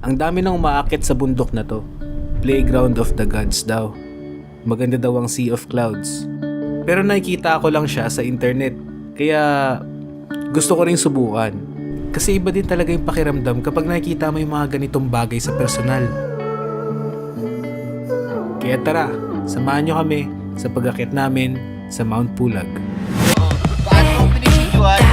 Ang dami nang umaakit sa bundok na to. Playground of the gods daw. Maganda daw ang Sea of Clouds. Pero nakikita ko lang siya sa internet. Kaya gusto ko ring subukan. Kasi iba din talaga yung pakiramdam kapag nakikita mo yung mga ganitong bagay sa personal. Kaya tara, samahan nyo kami sa pag-akit namin sa Mount Pulag. Paano ko pinipiguan?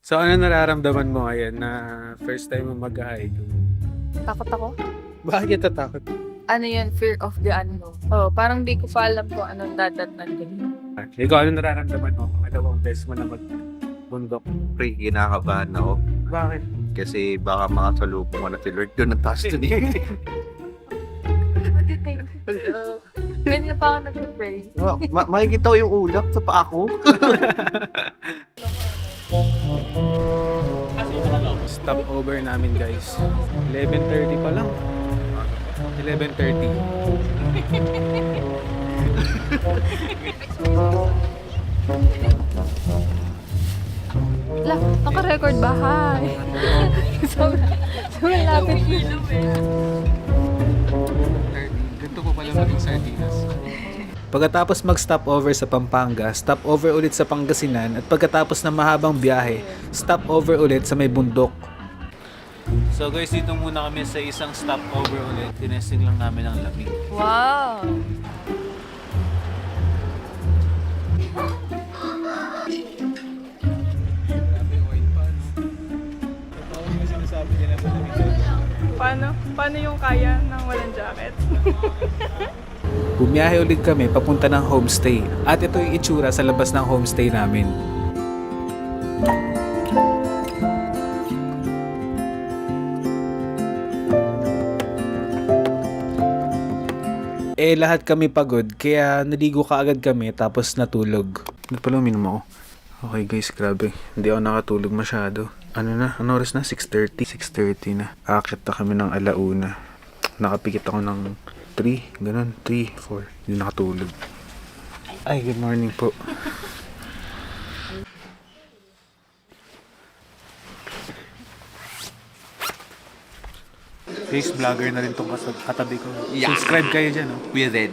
So ano nararamdaman mo ngayon na first time mo mag-hike? Takot ako. Bakit ka tatakot? Ano yun? Fear of the unknown. Oh, parang di ko pa alam kung anong dadatnan din. Ikaw, ano nararamdaman mo? Pangalawang beses mo na magbundok. Pre, kinakabahan ako. Bakit? Kasi baka makasalubong ko na si Lord doon ang taas doon eh. Ganyan pa ako nag-pray. Makikita ko yung ulap sa paa ko. Stop over namin guys. 11:30 pa lang. 11:30. Lah, naka-record ba? Hi! Sobrang lapit. Ganito po pala maging sardinas. Pagkatapos mag-stop over sa Pampanga, stop over ulit sa Pangasinan at pagkatapos ng mahabang biyahe, stop over ulit sa may bundok. So guys, dito muna kami sa isang stop over ulit. Tinesting lang namin ang lamig. Wow! Paano yung kaya ng walang jacket? Bumiyahe ulit kami papunta ng homestay at ito yung itsura sa labas ng homestay namin. Lahat kami pagod kaya naligo kaagad kami tapos natulog. Ano pala uminom ako? Okay guys, grabe. Hindi ako nakatulog masyado. Ano oras na? 6:30? 6:30 na. Aakit na kami ng alauna. Nakapikit ako ng 3, ganun, 3, 4. Hindi nakatulog. Ay, good morning po. Face vlogger na rin tong katabi ko. Yeah. Subscribe kayo dyan, oh. We red.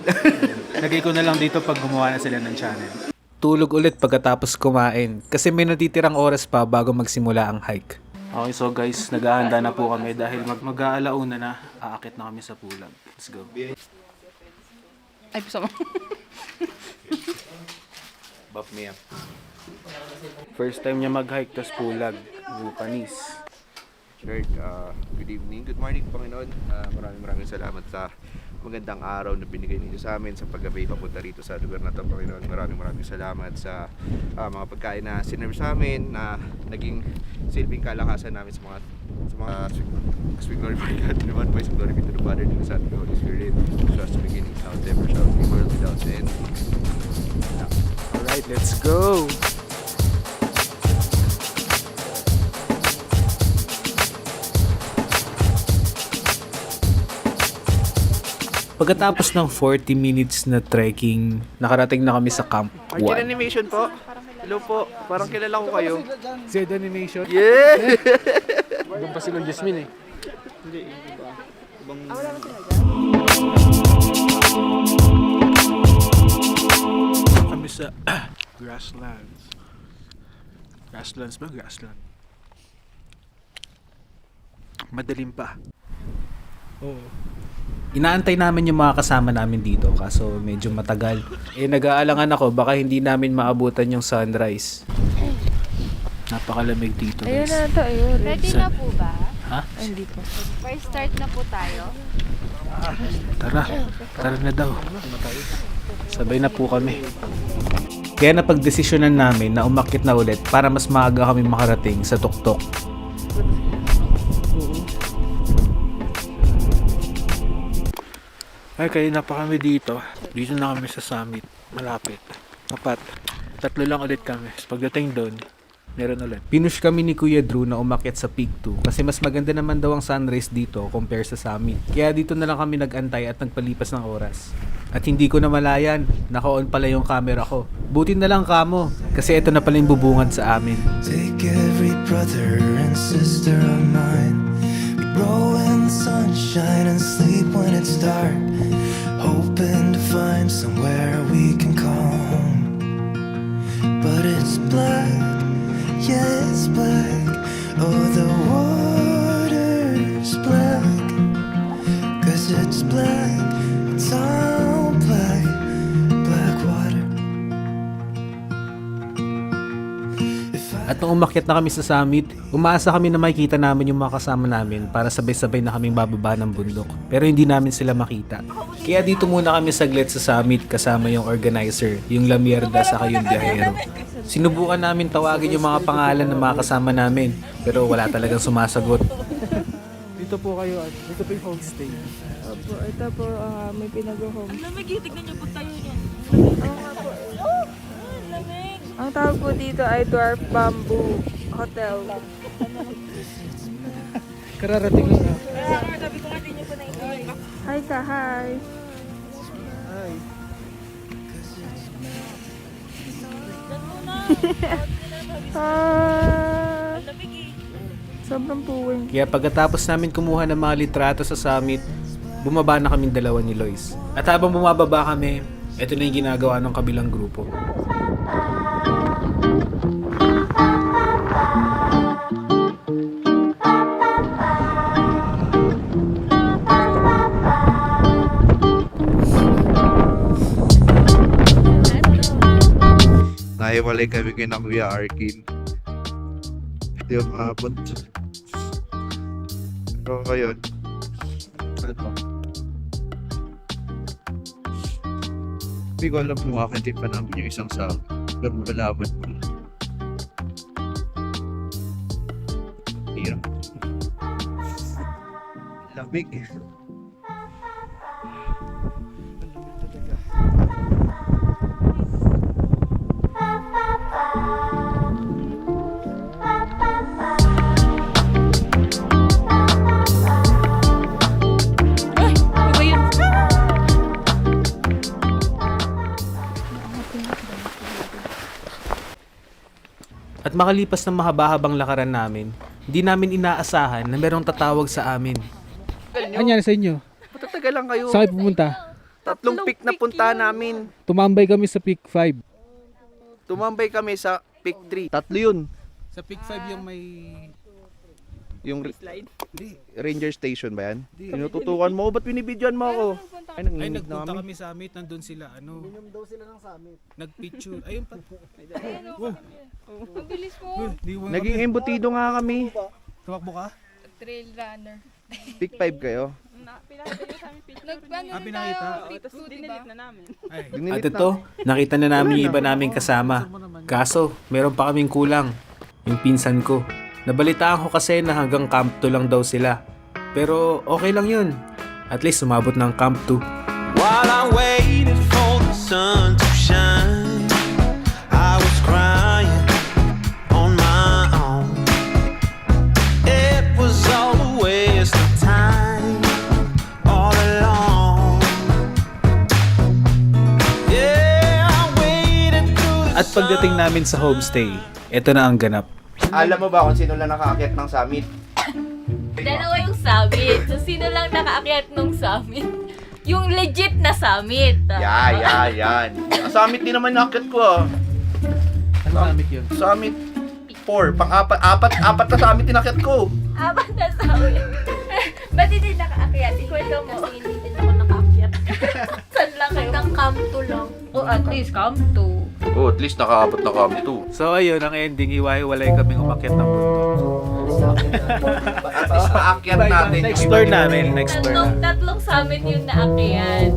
Lagay ko na lang dito pag gumawa na sila ng channel. Tulog ulit pagkatapos kumain kasi may natitirang oras pa bago magsimula ang hike. Okay, so guys, naghahanda na po kami dahil mag-aalauna na, aakit na kami sa Pulag. Let's go. Ay, gusto mo. Buff me up. First time niya mag-hike, tas Pulag, Panis. Lord, good evening, good morning Panginoon. Maraming salamat sa magandang araw na binigay ninyo sa amin sa pag-gabay papunta rito sa lugar na to, Panginoon. Maraming salamat sa mga pagkain na sinerve sa amin na naging silbing kalakasan namin sa mga as we glorify God in one voice, glory be to the Father, and the Son, and the Holy Spirit, just beginning, now, and ever shall be, world without end. Alright, let's go! Pagkatapos ng 40 minutes na trekking, nakarating na kami sa Camp 1. Animation po. Hello po. Parang kilala ko kayo. Zed Animation? Yeah! Doon pa sila Jasmine eh. Kami sa grasslands. Grasslands ba? Grassland. Madalim pa. Oo. Inaantay namin yung mga kasama namin dito kaso medyo matagal. Nag-aalangan ako baka hindi namin maabutan yung sunrise. Napakalamig dito Ayun guys. na ito, ayun. Ready na po ba? Ha? Ay, hindi po. First start na po tayo. Tara na daw. Sabay na po kami. Kaya napagdesisyonan namin na umakyat na ulit para mas maaga kami makarating sa tuktok. Ay, kaya na pa kami dito. Dito na kami sa summit. Malapit. Apat. 3 lang ulit kami. Pagdating doon, Meron ulit. Pinush kami ni Kuya Drew na umakyat sa Peak 2 kasi mas maganda naman daw ang sunrise dito compare sa summit. Kaya dito na lang kami nagantay at nagpalipas ng oras. At hindi ko na malayan, naka-on pala yung camera ko. Buti na lang kamo, kasi ito na pala yung bubungad sa amin. Take every brother and sister of mine. We roll in the sunshine and sleep when it's dark, hoping to find somewhere we can call home. But it's black, yeah, it's black. Oh, the water's black, 'cause it's black, it's all black, black water. At nung umakyat na kami sa summit, umaasa kami na makikita namin yung mga kasama namin para sabay-sabay na kaming bababa ng bundok. Pero hindi namin sila makita. Kaya dito muna kami saglit sa summit kasama yung organizer, yung Lamierda sa yung biyahero. Sinubukan namin tawagin yung mga pangalan ng mga kasama namin, pero wala talagang sumasagot. Dito po kayo, dito po yung homestay. Opo, ito po may pinag-home. Tignan niyo po tayo niyan. Ang tawag po dito ay Dwarf Bamboo Hotel. Kararating na. Hi ka, hi. Ah, sobrang puwing. Kaya pagkatapos namin kumuha ng mga litrato sa summit, bumaba na kaming dalawa ni Lois. At habang bumababa kami, ito na yung ginagawa ng kabilang grupo. Nahiwalay kami kay na Kuya Arkin. Hindi ako maabot. Pero ngayon, ano? Hindi ko alam kung akitip pa namin yung isang sa pero malabot mo lang. Hirap. Lamig. Iba yun. At makalipas ng mahaba-habang lakaran namin, hindi namin inaasahan na merong tatawag sa amin. Ano sa inyo? Patatagal lang kayo. Saan kayo pumunta? Tatlong peak na punta namin. Tumambay kami sa Peak 5. Tumambay kami sa peak 3. Tatlo yun. Sa Peak 5 yung may... Yung Ranger Station ba yan? Tinututukan mo, ba't binibidyoan mo ako? Ay, Ay, nanginig na nagpunta kami. kami sa summit, nandun sila, ano? Minom daw sila ng summit. Nagpicture. Ayun pa. Ang bilis mo. Naging embutido nga kami. Tumakbo ka? Trail runner. Peak 5 kayo. Pinakita niyo sa amin picture. Nagplano Ah, rin pinakita. tayo. Pick Tapos 2, diba? dinilit na namin. Ay. Dinilit At ito, nakita na namin yung iba naming kasama. Kaso, meron pa kaming kulang. Yung pinsan ko. Nabalitaan ko kasi na hanggang Camp 2 lang daw sila. Pero okay lang yun. At least sumabot ng Camp 2. While I waited for the sun to shine, I was crying on my own. It was all a waste of time, all along. Yeah, I waited through the At pagdating namin sa homestay, ito na ang ganap. Alam mo ba kung sino lang nakaakyat ng summit? Dalawa yung summit. So, sino lang nakaakyat nung summit? Yung legit na summit. Yan. Summit din naman nakaakyat ko ah. Ano summit yun? Summit 4. Apat na summit din nakaakyat ko. Apat na summit. Ba't hindi nakaakyat? Ikwento mo. Kasi hindi din ako nakaakyat. Saan lang kayo? Ng Camp 2 lang. O at least Camp 2. Oh, at least nakaabot na kami 2. So ayun, ang ending, hiwa-hiwalay kaming umakyat ng bundok. At least naakyat natin. Na-explore namin, na-explore. Tatlong summit yung naakyat.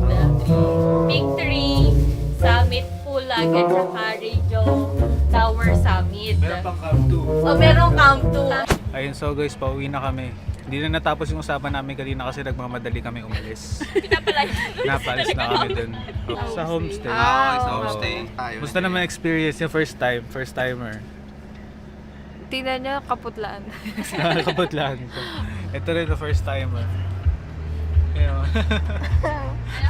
Peak 3, Summit Pulag, at saka Radio Tower Summit. pang Camp 2. O merong Camp 2. Ayun, so guys, pauwi na kami. Hindi na natapos yung usapan namin kanina kasi nagmamadali kami umalis. Napalis na kami dun. Sa homestay. Sa homestay. Gusto naman experience yung first timer. Tingnan nyo, kaputlaan. Nakakaputlaan ko. Ito rin the first time. Ayun.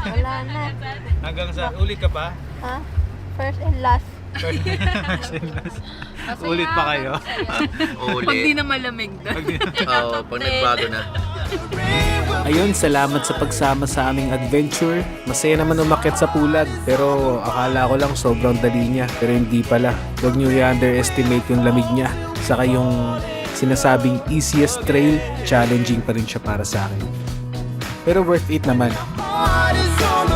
Wala na. Hanggang sa, ulit ka pa? Ha? First and last. Ulit pa kayo? Pag di na malamig doon. Oo, pag nagbago na. Ayun, salamat sa pagsama sa aming adventure. Masaya naman umakyat sa Pulag, pero akala ko lang sobrang dali niya. Pero hindi pala. Huwag niyo i-underestimate yung lamig niya. Saka yung sinasabing easiest trail, challenging pa rin siya para sa akin. Pero worth it naman. Heart is on the